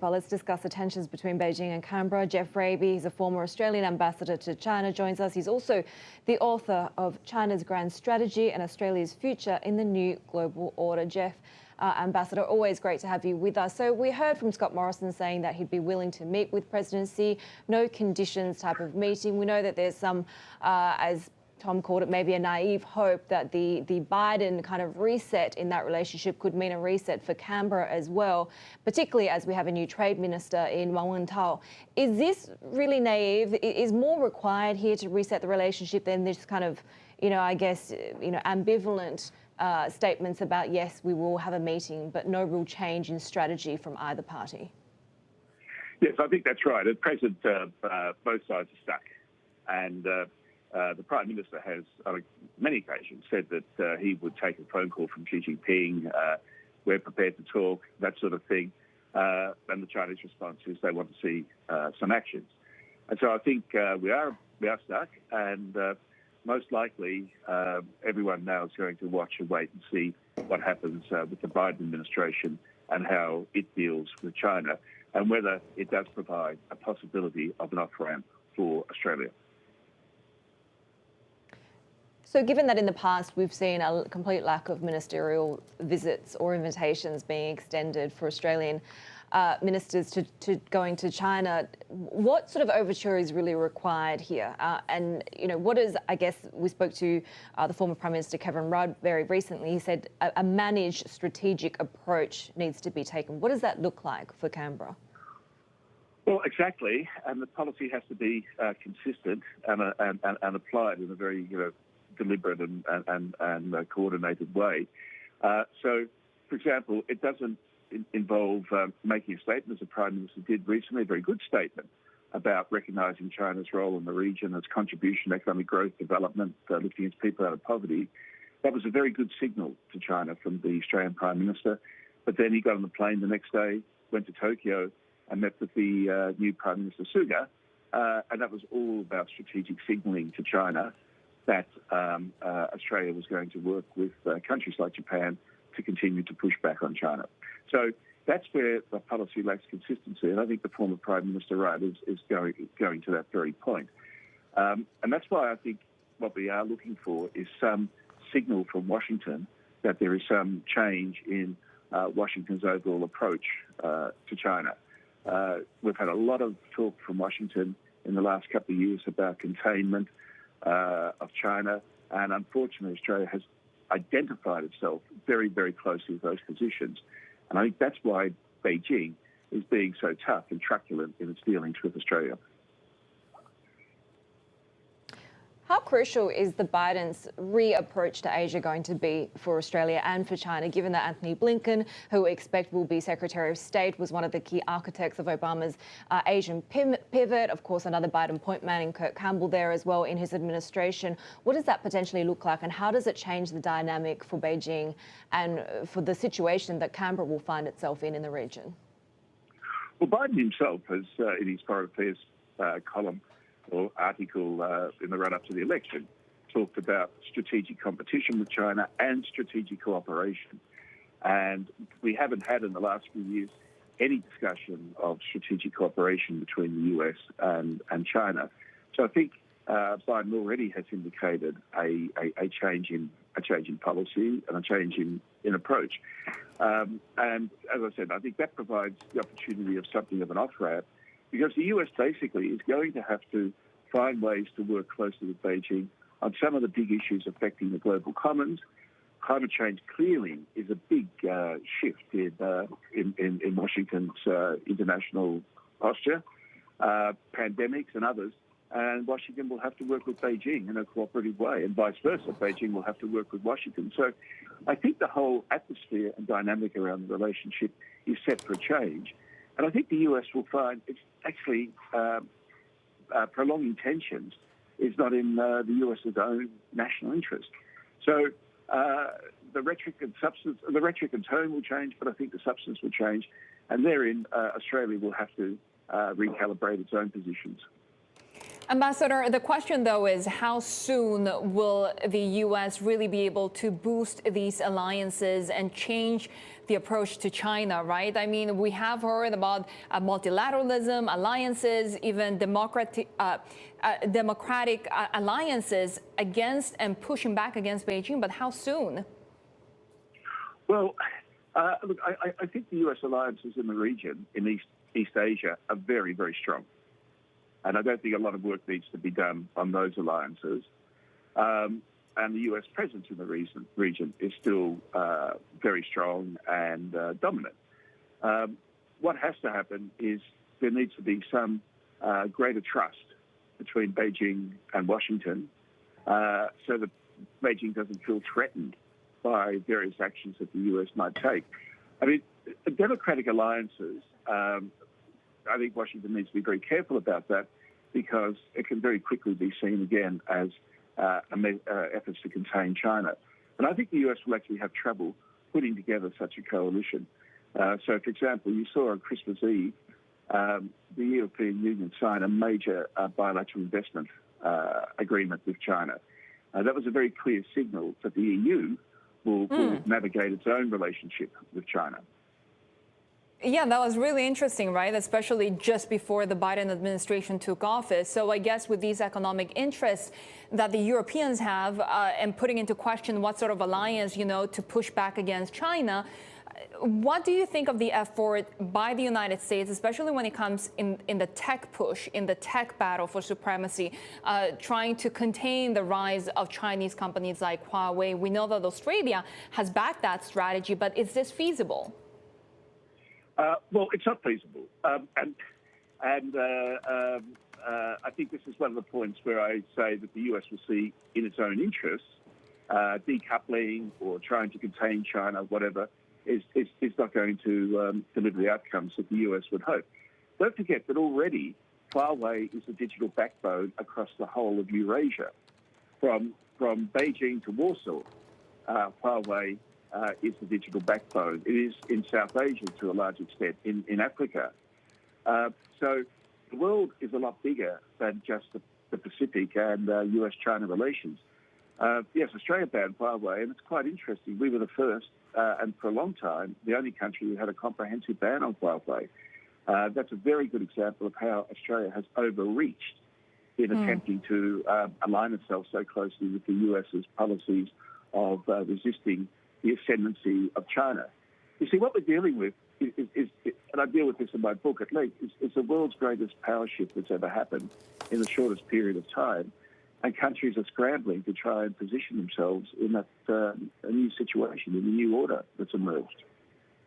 Well, let's discuss the tensions between Beijing and Canberra. Geoff Raby, he's a former Australian ambassador to China, joins us. He's also the author of China's Grand Strategy and Australia's Future in the New Global Order. Geoff, Ambassador, always great to have you with us. So we heard from Scott Morrison saying that he'd be willing to meet with President Xi, no conditions type of meeting. We know that there's some, as Tom called it, maybe a naive hope that the Biden kind of reset in that relationship could mean a reset for Canberra as well, particularly as we have a new trade minister in Wang Wentao. Is this really naive? Is more required here to reset the relationship than this kind of, I guess, ambivalent statements about, yes, we will have a meeting, but no real change in strategy from either party? Yes, I think that's right. At present, both sides are stuck. And the Prime Minister has, on many occasions, said that he would take a phone call from Xi Jinping, we're prepared to talk, that sort of thing. And the Chinese response is they want to see some actions. And so I think we are stuck, and most likely everyone now is going to watch and wait and see what happens with the Biden administration and how it deals with China, and whether it does provide a possibility of an off-ramp for Australia. So given that in the past we've seen a complete lack of ministerial visits or invitations being extended for Australian ministers to going to China, what sort of overture is really required here? And, what is, I guess, we spoke to the former Prime Minister Kevin Rudd very recently. He said a managed strategic approach needs to be taken. What does that look like for Canberra? Well, exactly. And the policy has to be consistent and applied in a very, deliberate and coordinated way. So, for example, it doesn't involve making a statement, as the Prime Minister did recently, a very good statement about recognising China's role in the region, its contribution to economic growth, development, lifting its people out of poverty. That was a very good signal to China from the Australian Prime Minister. But then he got on the plane the next day, went to Tokyo and met with the new Prime Minister Suga, and that was all about strategic signalling to China that Australia was going to work with countries like Japan to continue to push back on China. So that's where the policy lacks consistency, and I think the former Prime Minister Rudd is going to that very point. And that's why I think what we are looking for is some signal from Washington that there is some change in Washington's overall approach to China. We've had a lot of talk from Washington in the last couple of years about containment of China, and unfortunately Australia has identified itself very, very closely with those positions. And I think that's why Beijing is being so tough and truculent in its dealings with Australia. How crucial is the Biden's reapproach to Asia going to be for Australia and for China, given that Anthony Blinken, who we expect will be Secretary of State, was one of the key architects of Obama's Asian pivot? Of course, another Biden point man in Kurt Campbell there as well in his administration. What does that potentially look like, and how does it change the dynamic for Beijing and for the situation that Canberra will find itself in the region? Well, Biden himself has, in his foreign affairs column, or article in the run-up to the election, talked about strategic competition with China and strategic cooperation. And we haven't had in the last few years any discussion of strategic cooperation between the US and China. So I think Biden already has indicated a change in policy and a change in approach. And as I said, I think that provides the opportunity of something of an off-ramp, because the US basically is going to have to find ways to work closely with Beijing on some of the big issues affecting the global commons. Climate change clearly is a big shift in Washington's international posture, pandemics and others, and Washington will have to work with Beijing in a cooperative way, and vice versa. Beijing will have to work with Washington. So I think the whole atmosphere and dynamic around the relationship is set for a change. And I think the US will find it's actually prolonging tensions is not in the US's own national interest. So the rhetoric and tone will change, but I think the substance will change. And therein, Australia will have to recalibrate its own positions. Ambassador, the question, though, is how soon will the U.S. really be able to boost these alliances and change the approach to China, right? I mean, we have heard about multilateralism, alliances, even democratic alliances against and pushing back against Beijing, but how soon? Well, look, I think the U.S. alliances in the region, in East Asia, are very, very strong. And I don't think a lot of work needs to be done on those alliances. And the U.S. presence in the region is still very strong and dominant. What has to happen is there needs to be some greater trust between Beijing and Washington so that Beijing doesn't feel threatened by various actions that the U.S. might take. I mean, democratic alliances, I think Washington needs to be very careful about that because it can very quickly be seen again as efforts to contain China. And I think the U.S. will actually have trouble putting together such a coalition. So, for example, you saw on Christmas Eve, the European Union sign a major bilateral investment agreement with China. That was a very clear signal that the EU will navigate its own relationship with China. Yeah, that was really interesting, right? Especially just before the Biden administration took office. So I guess with these economic interests that the Europeans have and putting into question what sort of alliance, to push back against China, what do you think of the effort by the United States, especially when it comes in the tech push, in the tech battle for supremacy, trying to contain the rise of Chinese companies like Huawei? We know that Australia has backed that strategy, but is this feasible? Well, it's not feasible. And I think this is one of the points where I say that the US will see in its own interests, decoupling or trying to contain China, whatever, is not going to deliver the outcomes that the US would hope. Don't forget that already Huawei is the digital backbone across the whole of Eurasia. From Beijing to Warsaw, Huawei is the digital backbone. It is in South Asia to a large extent, in Africa. So the world is a lot bigger than just the Pacific and US-China relations. Yes, Australia banned Huawei, and it's quite interesting. We were the first, and for a long time, the only country who had a comprehensive ban on Huawei. That's a very good example of how Australia has overreached in attempting to align itself so closely with the US's policies of resisting the ascendancy of China. You see, what we're dealing with is and I deal with this in my book at length, is the world's greatest power shift that's ever happened in the shortest period of time. And countries are scrambling to try and position themselves in that a new situation, in the new order that's emerged.